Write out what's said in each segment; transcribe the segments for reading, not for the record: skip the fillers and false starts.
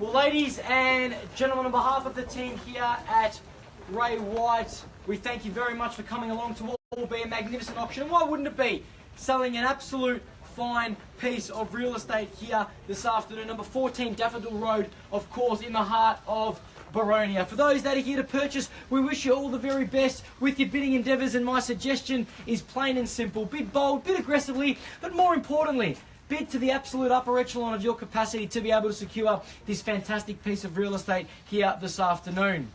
Well, ladies and gentlemen, on behalf of the team here at Ray White, we thank you very much for coming along to what will be a magnificent auction. And why wouldn't it be? Selling an absolute fine piece of real estate here this afternoon. Number 14, Daffodil Road, of course, in the heart of Boronia. For those that are here to purchase, we wish you all the very best with your bidding endeavours, and my suggestion is plain and simple. Bid bold, bid aggressively, but more importantly, bid to the absolute upper echelon of your capacity to be able to secure this fantastic piece of real estate here this afternoon.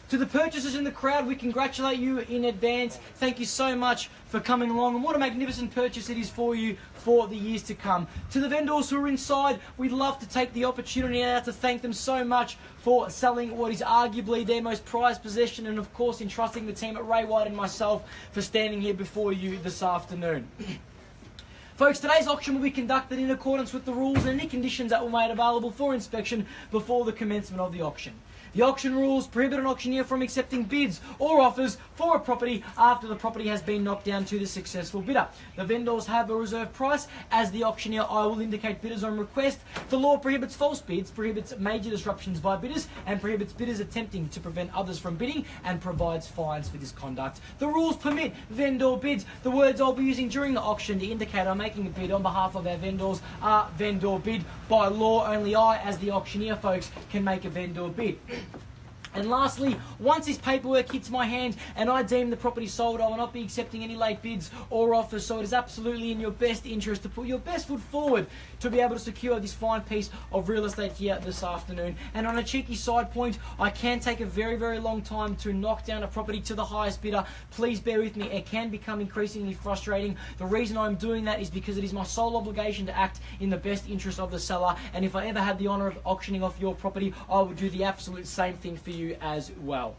To the purchasers in the crowd, we congratulate you in advance. Thank you so much for coming along, and what a magnificent purchase it is for you for the years to come. To the vendors who are inside, we'd love to take the opportunity now to thank them so much for selling what is arguably their most prized possession, and of course entrusting the team at Ray White and myself for standing here before you this afternoon. Folks, today's auction will be conducted in accordance with the rules and any conditions that were made available for inspection before the commencement of the auction. The auction rules prohibit an auctioneer from accepting bids or offers for a property after the property has been knocked down to the successful bidder. The vendors have a reserve price. As the auctioneer, I will indicate bidders on request. The law prohibits false bids, prohibits major disruptions by bidders, and prohibits bidders attempting to prevent others from bidding, and provides fines for this conduct. The rules permit vendor bids. The words I'll be using during the auction to indicate I'm making a bid on behalf of our vendors are vendor bid. By law, only I, as the auctioneer, folks, can make a vendor bid. And lastly, once this paperwork hits my hand and I deem the property sold, I will not be accepting any late bids or offers. So it is absolutely in your best interest to put your best foot forward to be able to secure this fine piece of real estate here this afternoon. And on a cheeky side point, I can take a very, very long time to knock down a property to the highest bidder. Please bear with me. It can become increasingly frustrating. The reason I'm doing that is because it is my sole obligation to act in the best interest of the seller. And if I ever had the honour of auctioning off your property, I would do the absolute same thing for you as well.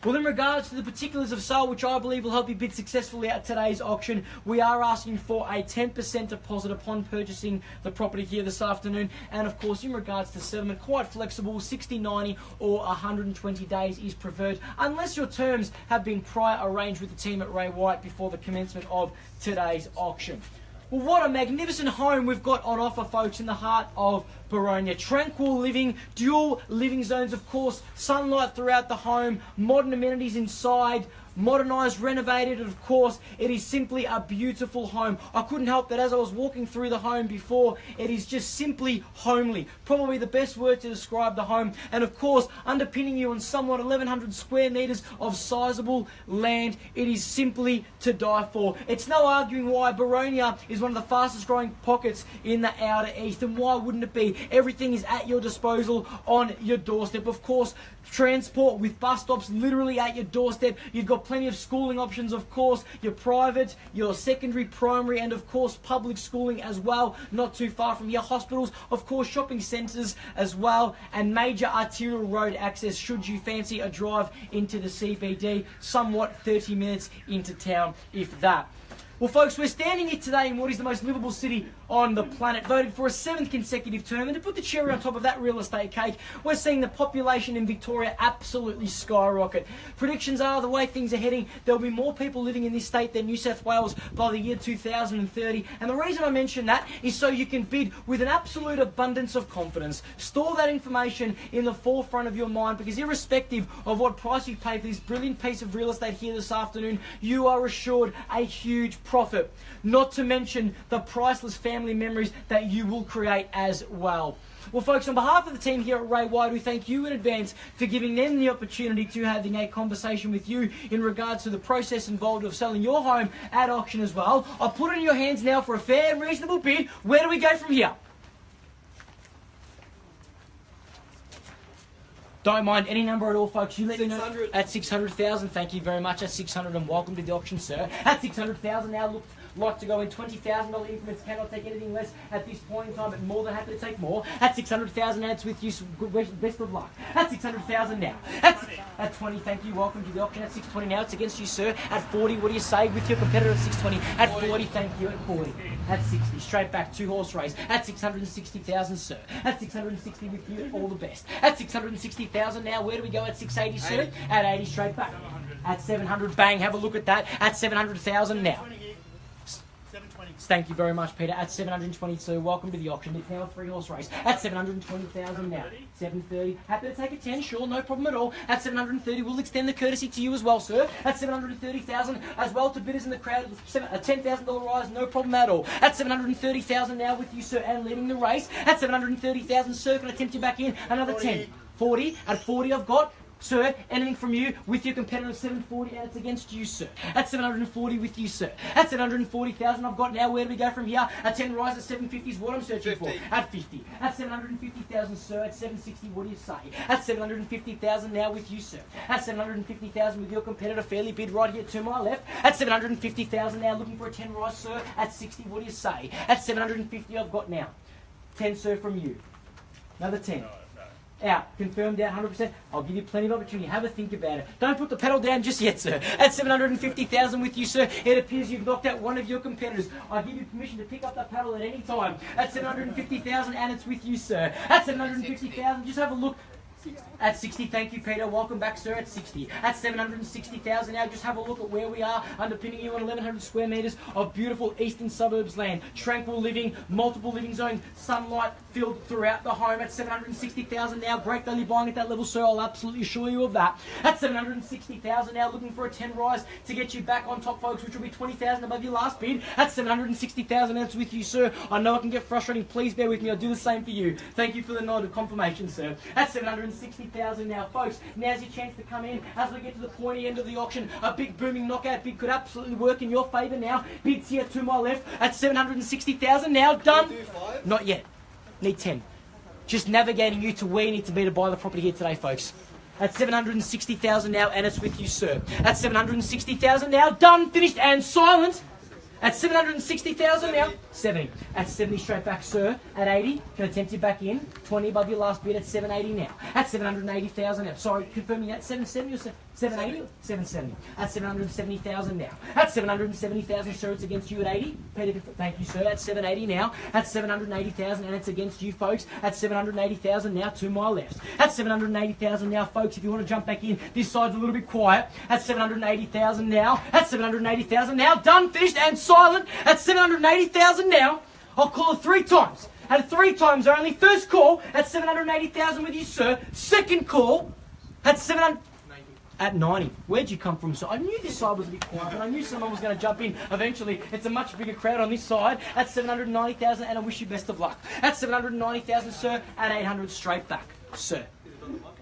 Well, in regards to the particulars of sale, which I believe will help you bid successfully at today's auction, we are asking for a 10% deposit upon purchasing the property here this afternoon. And of course, in regards to settlement, quite flexible, 60, 90 or 120 days is preferred, unless your terms have been prior arranged with the team at Ray White before the commencement of today's auction. Well, what a magnificent home we've got on offer, folks, in the heart of Boronia. Tranquil living, dual living zones, of course, sunlight throughout the home, modern amenities inside, modernised, renovated, and of course, it is simply a beautiful home. I couldn't help that as I was walking through the home before, it is just simply homely. Probably the best word to describe the home. And of course, underpinning you on somewhat 1,100 square metres of sizable land, it is simply to die for. It's no arguing why Boronia is one of the fastest growing pockets in the outer east, and why wouldn't it be? Everything is at your disposal on your doorstep. Of course, transport with bus stops literally at your doorstep. You've got plenty of schooling options, of course, your private, your secondary, primary, and of course public schooling as well, not too far from your hospitals, of course shopping centres as well, and major arterial road access should you fancy a drive into the CBD, somewhat 30 minutes into town, if that. Well, folks, we're standing here today in what is the most livable city on the planet, voted for a 7th consecutive term, and to put the cherry on top of that real estate cake, we're seeing the population in Victoria absolutely skyrocket. Predictions are, the way things are heading, there'll be more people living in this state than New South Wales by the year 2030, and the reason I mention that is so you can bid with an absolute abundance of confidence. Store that information in the forefront of your mind, because irrespective of what price you pay for this brilliant piece of real estate here this afternoon, you are assured a huge profit, not to mention the priceless family memories that you will create as well. Well, folks, on behalf of the team here at Ray White, we thank you in advance for giving them the opportunity to having a conversation with you in regards to the process involved of selling your home at auction as well. I'll put it in your hands now for a fair and reasonable bid. Where do we go from here? Don't mind any number at all, folks. You let me know. At 600,000. Thank you very much. At 600, and welcome to the auction, sir. At 600,000 now, look like to go in $20,000 increments. Cannot take anything less at this point in time, but more than happy to take more. At 600,000, it's with you. Best of luck. At 600,000 now. At 20, thank you. Welcome to the auction. At 620 now, it's against you, sir. At 40, what do you say with your competitor at 620? At 40, thank you. At 40. At 60, straight back, 2-horse race. At 660,000, sir. At 660 with you, all the best. At 660,000 now, where do we go at 680, sir? 80. At 80, straight back. 700. At 700, bang, have a look at that. At 700,000 now. 720. Thank you very much, Peter. At 722, welcome to the auction. It's now a 3-horse race. At 720,000 now. 730. Happy to take a 10, sure, no problem at all. At 730, we'll extend the courtesy to you as well, sir. At 730,000 as well to bidders in the crowd. A $10,000 rise, no problem at all. At 730,000 now with you, sir, and leading the race. At 730,000, sir, can I tempt you back in? Another 10. 40. At 40, I've got. Sir, anything from you with your competitor of 740, and it's against you, sir. At 740 with you, sir. At 740,000, I've got now. Where do we go from here? At 10 rise at 750 is what I'm searching 50. For. At 50. At 750,000, sir. At 760, what do you say? At 750,000 now with you, sir. At 750,000 with your competitor, fairly bid right here to my left. At 750,000 now, looking for a 10 rise, sir. At 60, what do you say? At 750, I've got now. 10, sir, from you. Another 10. Out. Confirmed out 100%. I'll give you plenty of opportunity. Have a think about it. Don't put the pedal down just yet, sir. At 750,000 with you, sir, it appears you've knocked out one of your competitors. I give you permission to pick up that paddle at any time. At 750,000, and it's with you, sir. At 750,000, just have a look. At 60, thank you, Peter. Welcome back, sir. At 60. At 760,000 now, just have a look at where we are, underpinning you on 1,100 square metres of beautiful eastern suburbs land. Tranquil living, multiple living zones, sunlight filled throughout the home. At 760,000 now, great value buying at that level, sir. I'll absolutely assure you of that. At 760,000 now, looking for a 10 rise to get you back on top, folks, which will be 20,000 above your last bid. At 760,000, that's with you, sir. I know it can get frustrating. Please bear with me. I'll do the same for you. Thank you for the nod of confirmation, sir. At 760,000 now, folks. Now's your chance to come in as we get to the pointy end of the auction. A big booming knockout bid could absolutely work in your favour now. Bids here to my left at 760,000 now. Done. Not yet. Need 10. Just navigating you to where you need to be to buy the property here today, folks. At 760,000 now, and it's with you, sir. At 760,000 now. Done, finished, and silent. At 760,000 now, 70. At 70 straight back, sir. At 80, can I tempt you back in? 20 above your last bid at 780 now. At 780,000 now. Sorry, confirming at 770 or 780? 770. At 770,000 now. At 770,000, sir, it's against you at 80. Peter, thank you, sir. At 780 now. At 780,000, and it's against you, folks. At 780,000 now, to my left. At 780,000 now, folks, if you want to jump back in, this side's a little bit quiet. At 780,000 now. At 780,000 now. Done, finished, and silent. At 780,000 now. I'll call it 3 times. At 3 times only. First call at 780,000 with you, sir. Second call at 700. At 90. Where'd you come from, sir? I knew this side was a bit quiet, but I knew someone was going to jump in eventually. It's a much bigger crowd on this side. At 790,000, and I wish you best of luck. At 790,000, sir. At 800, straight back, sir.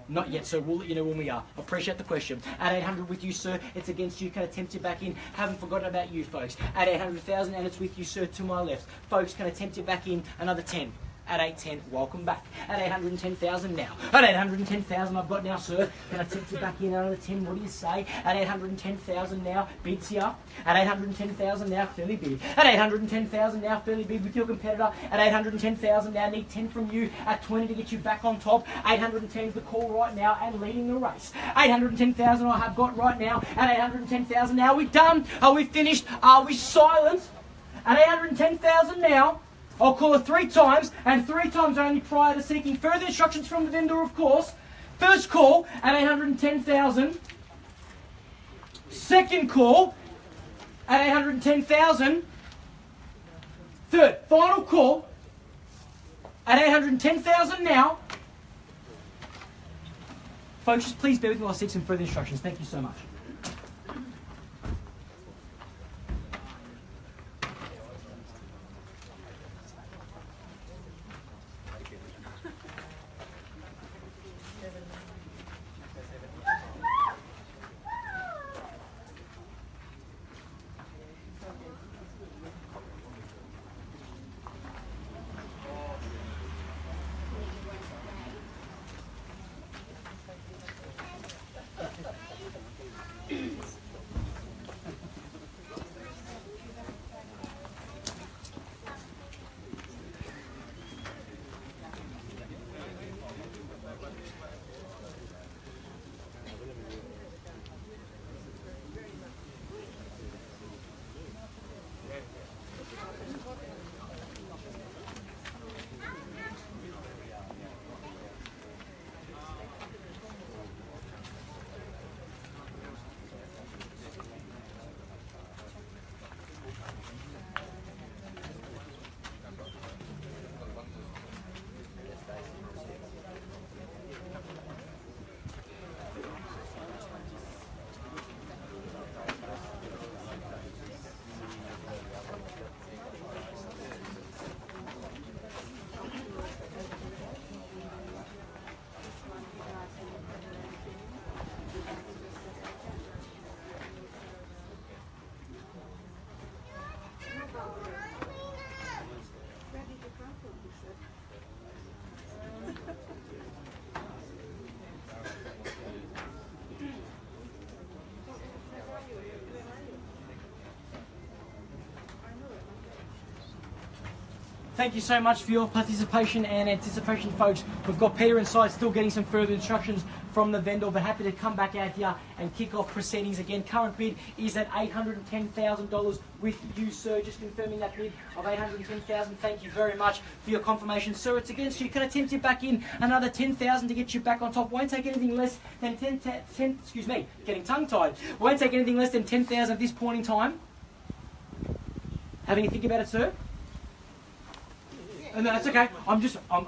Not yet, sir. We'll let you know when we are. Appreciate the question. At 800 with you, sir. It's against you. Can I tempt you back in? Haven't forgotten about you, folks. At 800,000, and it's with you, sir, to my left. Folks, can I tempt you back in? Another 10. At 810, welcome back. At 810,000 now. At 810,000 I've got now, sir. Can I tempt you back in another 10? What do you say? At 810,000 now, bids here. At 810,000 now, fairly big. At 810,000 now, fairly big with your competitor. At 810,000 now, need 10 from you. At 20 to get you back on top. 810 is the call right now and leading the race. 810,000 I have got right now. At 810,000 now, we done? Are we finished? Are we silent? At 810,000 now. I'll call it 3 times, and 3 times only prior to seeking further instructions from the vendor, of course. First call at 810,000. Second call at 810,000. Third, final call at 810,000 now. Folks, just please bear with me while I seek some further instructions. Thank you so much. Thank you so much for your participation and anticipation, folks. We've got Peter inside still getting some further instructions from the vendor, but happy to come back out here and kick off proceedings again. Current bid is at $810,000 with you, sir. Just confirming that bid of $810,000. Thank you very much for your confirmation, sir. It's against you. Can I tempt you back in another $10,000 to get you back on top? Won't take anything less than 10. Excuse me, getting tongue-tied. Won't take anything less than 10,000 at this point in time. Having a think about it, sir? No, that's okay. I'm just. No,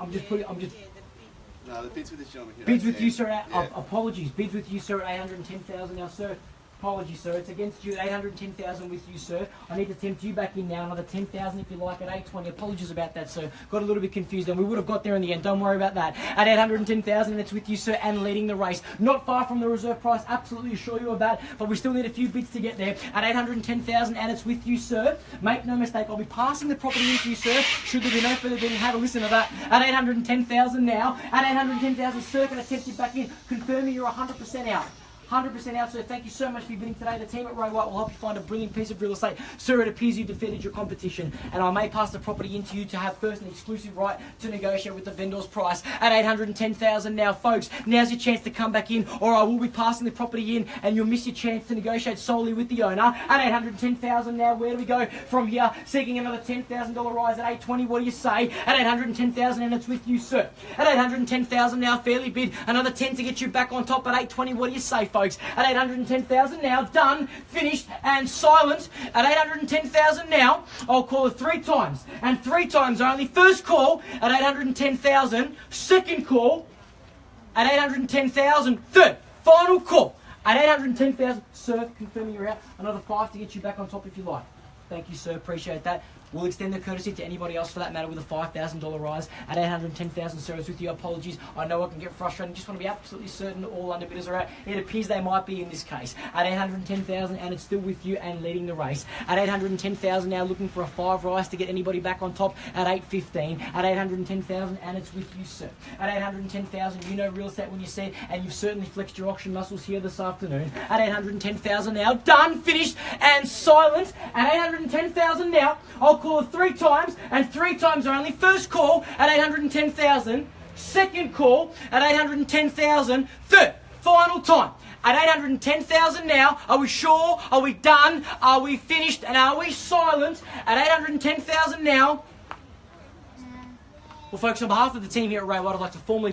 the bids with this gentleman here. Bids with you, sir. Apologies. Bids with you, sir, at 810,000 now, sir. Apologies, sir. It's against you. 810,000 with you, sir. I need to tempt you back in now. Another 10,000 if you like at 820. Apologies about that, sir. Got a little bit confused, and we would have got there in the end. Don't worry about that. At 810,000, and it's with you, sir, and leading the race. Not far from the reserve price. Absolutely assure you of that. But we still need a few bids to get there. At 810,000, and it's with you, sir. Make no mistake. I'll be passing the property into you, sir. Should there be no further bidding, have a listen to that. At 810,000 now. At 810,000, sir, can I tempt you back in? Confirming you're 100% out. 100% out, sir. Thank you so much for bidding today. The team at Ray White will help you find a brilliant piece of real estate. Sir, it appears you defeated your competition, and I may pass the property into you to have first an exclusive right to negotiate with the vendor's price at 810,000 now, folks. Now's your chance to come back in, or I will be passing the property in, and you'll miss your chance to negotiate solely with the owner. At 810,000 now, where do we go from here? Seeking another $10,000 rise at 820. What do you say? At 810,000, and it's with you, sir. At 810,000 now, fairly bid. Another 10 to get you back on top at 820. What do you say, folks? At 810,000 now, done, finished, and silent. At 810,000 now, I'll call it 3 times, and 3 times only. First call at 810,000. Second call at 810,000. Third, final call at 810,000. Sir, confirming you're out. Another 5 to get you back on top if you like. Thank you, sir. Appreciate that. We'll extend the courtesy to anybody else for that matter with a $5,000 rise at 810,000. Sir, it's with you. Apologies. I know I can get frustrating. Just want to be absolutely certain all underbidders are out. It appears they might be in this case. At 810,000, and it's still with you and leading the race. At 810,000 now, looking for a 5 rise to get anybody back on top at 815. At 810,000, and it's with you, sir. At 810,000, you know real estate when you see it, and you've certainly flexed your auction muscles here this afternoon. At 810,000 now, done, finished, and silent. At 810,000 now, I'll call it 3 times, and 3 times only. First call at 810,000. Second call at 810,000. Third, final time at 810,000 now. Are we sure? Are we done? Are we finished? And are we silent? At 810,000 now. Well, folks, on behalf of the team here at Ray White, I'd like to formally